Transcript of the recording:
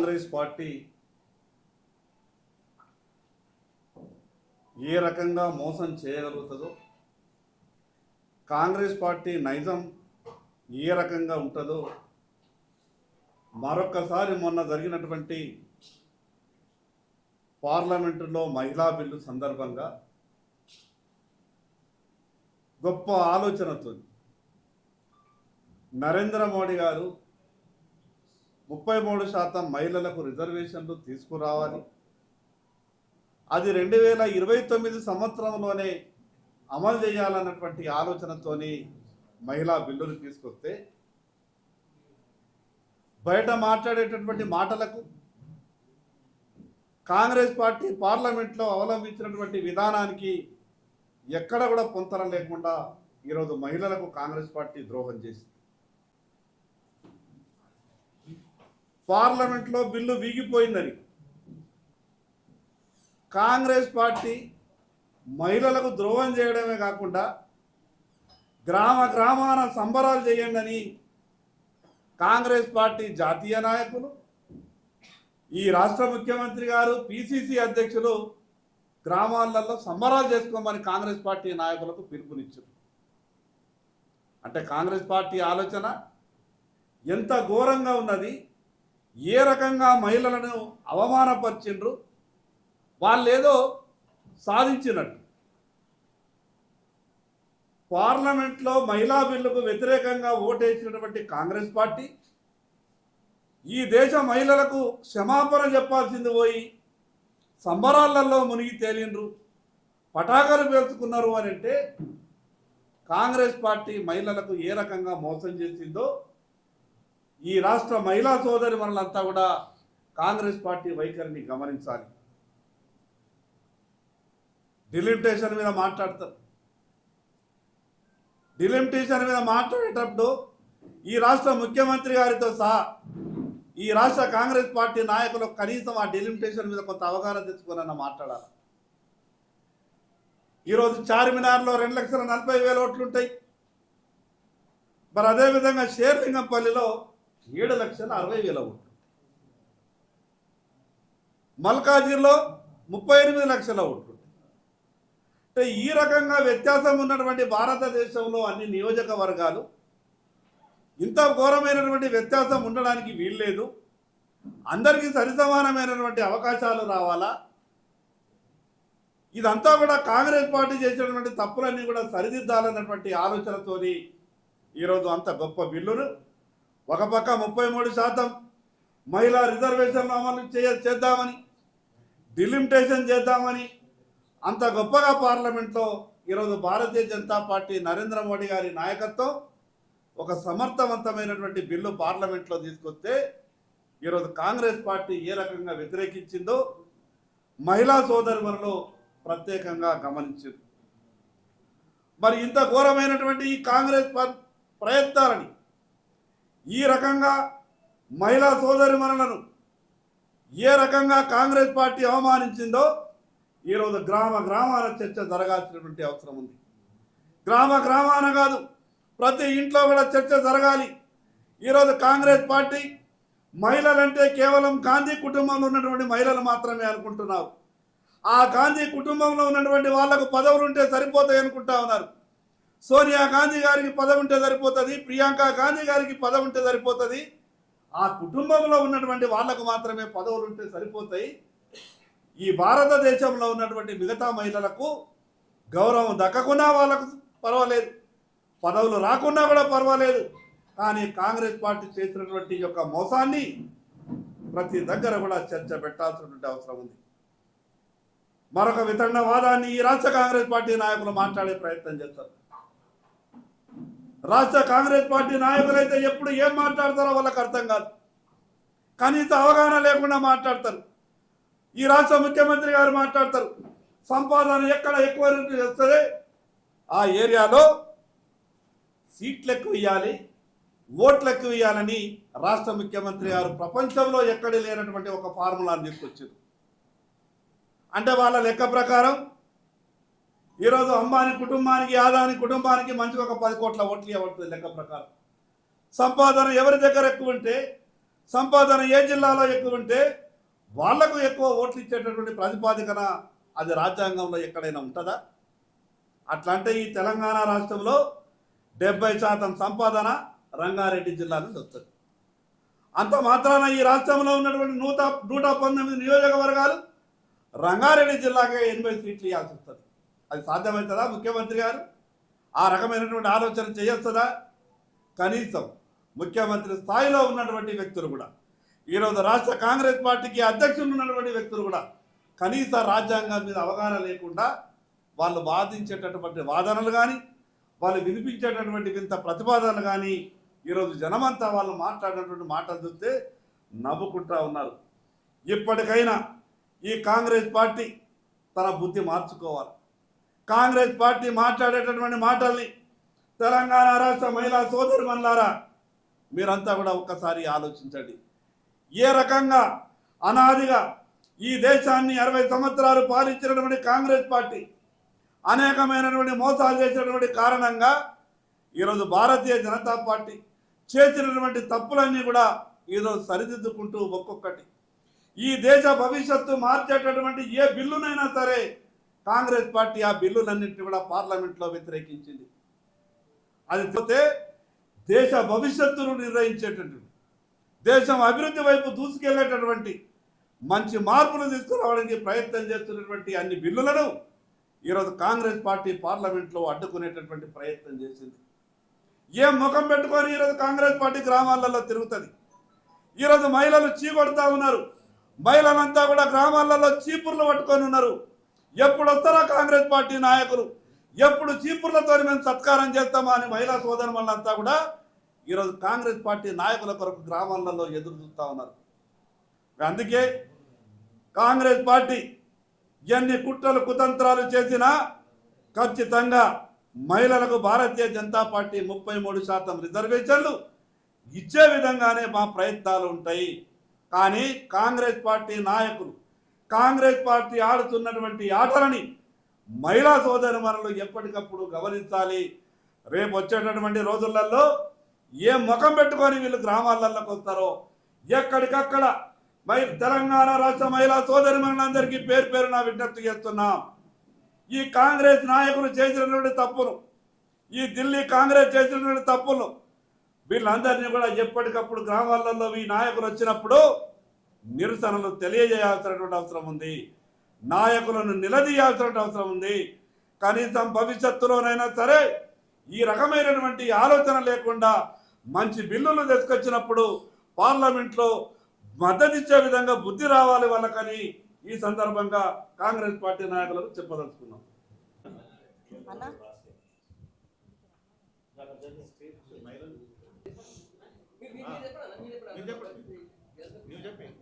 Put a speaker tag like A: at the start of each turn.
A: Congress party ఏ రకంగా మోసం చేయగలుగుతుందో, Congress party నైజం ఏ రకంగా ఉంటుందో మరొకసారి మొన్న జరిగినటువంటి పార్లమెంటులో మహిళా బిల్లు సందర్భంగా గొప్ప ఆలోచనతో నరేంద్ర మోడీ గారు 33% మహిళలకు రిజర్వేషన్లు తీసుకురావాలి, అది 2029 సంవత్సరంలోనే అమలు చేయాలన్నటువంటి ఆలోచనతోని మహిళా బిల్లులు తీసుకొస్తే బయట మాట్లాడేటటువంటి మాటలకు కాంగ్రెస్ పార్టీ పార్లమెంట్లో అవలంబించినటువంటి విధానానికి ఎక్కడ కూడా పొంతన లేకుండా ఈరోజు మహిళలకు కాంగ్రెస్ పార్టీ ద్రోహం చేసింది. పార్లమెంట్లో బిల్లు వీగిపోయిందని కాంగ్రెస్ పార్టీ మహిళలకు ద్రోహం చేయడమే కాకుండా గ్రామ గ్రామాన సంబరాలు చేయండి అని కాంగ్రెస్ పార్టీ జాతీయ నాయకులు, ఈ రాష్ట్ర ముఖ్యమంత్రి గారు, పిసిసి అధ్యక్షులు గ్రామాలలో సంబరాలు చేసుకోమని కాంగ్రెస్ పార్టీ నాయకులకు పిలుపునిచ్చారు. అంటే కాంగ్రెస్ పార్టీ ఆలోచన ఎంత ఘోరంగా ఉన్నది, ఏ రకంగా మహిళలను అవమానపరిచిండ్రు, వాళ్ళేదో సాధించినట్టు. పార్లమెంట్లో మహిళా బిల్లుకు వ్యతిరేకంగా ఓటేసినటువంటి కాంగ్రెస్ పార్టీ ఈ దేశ మహిళలకు క్షమాపణ చెప్పాల్సింది పోయి సంబరాలలో మునిగి తేలిండ్రు, పటాకాలు పేల్చుకున్నారు అని అంటే కాంగ్రెస్ పార్టీ మహిళలకు ఏ రకంగా మోసం చేసిందో ఈ రాష్ట్ర మహిళా సోదరి మనలంతా కూడా కాంగ్రెస్ పార్టీ వైఖరిని గమనించాలి. డిలిమిటేషన్ మీద మాట్లాడతారు. డిలిమిటేషన్ మీద మాట్లాడేటప్పుడు ఈ రాష్ట్ర ముఖ్యమంత్రి గారితో సహా ఈ రాష్ట్ర కాంగ్రెస్ పార్టీ నాయకులకు కనీసం ఆ డిలిమిటేషన్ మీద కొంత అవగాహన తెచ్చుకోనన్న మాట్లాడాలి. ఈరోజు చార్మినార్లో 2,40,000 ఓట్లు ఉంటాయి. మరి అదేవిధంగా షేర్లింగంపల్లిలో 7,60,000 ఓట్లు, మల్కాజిగిరిలో 38 లక్షల ఓట్లు. అంటే ఈ రకంగా వ్యత్యాసం ఉన్నటువంటి భారతదేశంలో అన్ని నియోజకవర్గాలు ఇంత ఘోరమైనటువంటి వ్యత్యాసం ఉండడానికి వీల్లేదు. అందరికీ సరిసమానమైనటువంటి అవకాశాలు రావాలా. ఇదంతా కూడా కాంగ్రెస్ పార్టీ చేసినటువంటి తప్పులన్నీ కూడా సరిదిద్దాలన్నటువంటి ఆలోచనతోని ఈరోజు అంత గొప్ప బిల్లును ఒక పక్క 33% మహిళా రిజర్వేషన్లు అమలు చేద్దామని, డిలిమిటేషన్ చేద్దామని అంత గొప్పగా పార్లమెంట్లో ఈరోజు భారతీయ జనతా పార్టీ నరేంద్ర మోడీ గారి నాయకత్వం ఒక సమర్థవంతమైనటువంటి బిల్లు పార్లమెంట్లో తీసుకొస్తే ఈరోజు కాంగ్రెస్ పార్టీ ఏ రకంగా వ్యతిరేకించిందో మహిళా సోదరులను ప్రత్యేకంగా గమనించింది. మరి ఇంత ఘోరమైనటువంటి ఈ కాంగ్రెస్ ప్రయత్నాలని, ఈ రకంగా మహిళా సోదరిమణులను ఏ రకంగా కాంగ్రెస్ పార్టీ అవమానించిందో ఈరోజు గ్రామ గ్రామాల చర్చ జరగాల్సినటువంటి అవసరం ఉంది. గ్రామ గ్రామాన కాదు, ప్రతి ఇంట్లో కూడా చర్చ జరగాలి. ఈరోజు కాంగ్రెస్ పార్టీ మహిళలంటే కేవలం గాంధీ కుటుంబంలో ఉన్నటువంటి మహిళలు మాత్రమే అనుకుంటున్నారు. ఆ గాంధీ కుటుంబంలో ఉన్నటువంటి వాళ్లకు పదవులు ఉంటే సరిపోతాయి అనుకుంటా ఉన్నారు. సోనియా గాంధీ గారికి పదవి ఉంటే సరిపోతుంది, ప్రియాంక గాంధీ గారికి పదవి ఉంటే సరిపోతుంది. ఆ కుటుంబంలో ఉన్నటువంటి వాళ్లకు మాత్రమే పదవులు ఉంటే సరిపోతాయి. ఈ భారతదేశంలో ఉన్నటువంటి మిగతా మహిళలకు గౌరవం దక్కకున్నా వాళ్ళకు పర్వాలేదు, పదవులు రాకున్నా కూడా పర్వాలేదు. కానీ కాంగ్రెస్ పార్టీ చేసినటువంటి యొక్క మోసాన్ని ప్రతి దగ్గర కూడా చర్చ పెట్టాల్సినటువంటి అవసరం ఉంది. మరొక వితండవాదాన్ని ఈ రాష్ట్ర కాంగ్రెస్ పార్టీ నాయకులు మాట్లాడే ప్రయత్నం చేస్తారు. రాష్ట్ర కాంగ్రెస్ పార్టీ నాయకులైతే ఎప్పుడు ఏం మాట్లాడతారో వాళ్ళకి అర్థం కాదు, కనీస అవగాహన లేకుండా మాట్లాడతారు. ఈ రాష్ట్ర ముఖ్యమంత్రి గారు మాట్లాడతారు, సంపాదన ఎక్కడ ఎక్కువ చేస్తుంది ఆ ఏరియాలో సీట్లు ఎక్కువ ఇవ్వాలి, ఓట్లు ఎక్కువ ఇవ్వాలని రాష్ట్ర ముఖ్యమంత్రి గారు ప్రపంచంలో ఎక్కడ లేనటువంటి ఒక ఫార్ములాను తీసుకొచ్చారు. అంటే వాళ్ళ లెక్క ప్రకారం ఈరోజు అంబానీ కుటుంబానికి, ఆదాని కుటుంబానికి మంచిగా ఒక 10 కోట్ల ఓట్లు ఇవ్వబడుతుంది లెక్క ప్రకారం. సంపాదన ఎవరి దగ్గర ఎక్కువ ఉంటే, సంపాదన ఏ జిల్లాలో ఎక్కువ ఉంటే వాళ్లకు ఎక్కువ ఓట్లు ఇచ్చేటటువంటి ప్రతిపాదికన అది రాజ్యాంగంలో ఎక్కడైనా ఉంటుందా? అట్లంటే ఈ తెలంగాణ రాష్ట్రంలో 70% సంపాదన రంగారెడ్డి జిల్లా నుండి వస్తుంది. అంత మాత్రాన ఈ రాష్ట్రంలో ఉన్నటువంటి 119 నియోజకవర్గాలు రంగారెడ్డి జిల్లాకే 80 సీట్లు ఇవ్వాల్సి వస్తుంది. అది సాధ్యమవుతుందా? ముఖ్యమంత్రి గారు ఆ రకమైనటువంటి ఆలోచన చేయొస్తుందా? కనీసం ముఖ్యమంత్రి స్థాయిలో ఉన్నటువంటి వ్యక్తులు కూడా, ఈరోజు రాష్ట్ర కాంగ్రెస్ పార్టీకి అధ్యక్షులు ఉన్నటువంటి వ్యక్తులు కూడా కనీస రాజ్యాంగం మీద అవగాహన లేకుండా వాళ్ళు వాదించేటటువంటి వాదనలు కానీ, వాళ్ళు వినిపించేటటువంటి వింత ప్రతిపాదనలు కానీ ఈరోజు జనమంతా వాళ్ళు మాట్లాడినటువంటి మాటలు చూస్తే నవ్వుకుంటా ఉన్నారు. ఇప్పటికైనా ఈ కాంగ్రెస్ పార్టీ తన బుద్ధి మార్చుకోవాలి. కాంగ్రెస్ పార్టీ మాట్లాడేటటువంటి మాటల్ని తెలంగాణ రాష్ట్ర మహిళా సోదరిమణులారా మీరంతా కూడా ఒక్కసారి ఆలోచించండి. ఏ రకంగా అనాదిగా ఈ దేశాన్ని 60 సంవత్సరాలు పాలించినటువంటి కాంగ్రెస్ పార్టీ అనేకమైనటువంటి మోసాలు చేసినటువంటి కారణంగా ఈరోజు భారతీయ జనతా పార్టీ చేసినటువంటి తప్పులన్నీ కూడా ఈరోజు సరిదిద్దుకుంటూ ఒక్కొక్కటి ఈ దేశ భవిష్యత్తు మార్చేటటువంటి ఏ బిల్లునైనా సరే కాంగ్రెస్ పార్టీ ఆ బిల్లులన్నింటినీ కూడా పార్లమెంట్లో వ్యతిరేకించింది. అది పోతే దేశ భవిష్యత్తును నిర్ణయించేటటువంటి, దేశం అభివృద్ధి వైపు దూసుకెళ్లేటటువంటి మంచి మార్పులు తీసుకురావడానికి ప్రయత్నం చేస్తున్నటువంటి అన్ని బిల్లులను ఈరోజు కాంగ్రెస్ పార్టీ పార్లమెంట్లో అడ్డుకునేటటువంటి ప్రయత్నం చేసింది. ఏం ముఖం పెట్టుకొని ఈరోజు కాంగ్రెస్ పార్టీ గ్రామాలలో తిరుగుతుంది? ఈరోజు మహిళలు చీకొడతా ఉన్నారు. మహిళలంతా కూడా గ్రామాలలో చీపుర్లు పట్టుకొని ఉన్నారు. ఎప్పుడు వస్తారా కాంగ్రెస్ పార్టీ నాయకులు? ఎప్పుడు చీపుర్లతో మేము సత్కారం చేస్తామా అని మహిళా సోదరులంతా కూడా ఈరోజు కాంగ్రెస్ పార్టీ నాయకుల కొరకు గ్రామాలలో ఎదురు చూస్తూ ఉన్నారు. అందుకే కాంగ్రెస్ పార్టీ ఎన్ని కుట్రలు కుతంత్రాలు చేసినా ఖచ్చితంగా మహిళలకు భారతీయ జనతా పార్టీ 33% రిజర్వేషన్లు ఇచ్చే విధంగానే మా ప్రయత్నాలు ఉంటాయి. కానీ కాంగ్రెస్ పార్టీ నాయకులు, కాంగ్రెస్ పార్టీ ఆడుతున్నటువంటి ఆటలని మహిళా సోదరిమణులు ఎప్పటికప్పుడు గమనించాలి. రేపు వచ్చేటటువంటి రోజులలో ఏ ముఖం పెట్టుకొని వీళ్ళు గ్రామాలలోకి వస్తారో ఎక్కడికక్కడ తెలంగాణ రాష్ట్ర మహిళా సోదరిమణులందరికీ పేరు పేరున విజ్ఞప్తి చేస్తున్నాం. ఈ కాంగ్రెస్ నాయకులు చేసినటువంటి తప్పులు, ఈ ఢిల్లీ కాంగ్రెస్ చేసినటువంటి తప్పులు వీళ్ళందరినీ కూడా ఎప్పటికప్పుడు గ్రామాలలో ఈ నాయకులు వచ్చినప్పుడు నిరసనలు తెలియజేయాల్సినటువంటి అవసరం ఉంది. నాయకులను నిలదీయాల్సినటువంటి అవసరం ఉంది. కనీసం భవిష్యత్తులోనైనా సరే ఈ రకమైనటువంటి ఆలోచన లేకుండా మంచి బిల్లులు తీసుకొచ్చినప్పుడు పార్లమెంట్లో మద్దతిచ్చే విధంగా బుద్ధి రావాలి వాళ్ళకని ఈ సందర్భంగా కాంగ్రెస్ పార్టీ నాయకులకు చెప్పదలుచుకున్నాం.
B: చెప్పండి.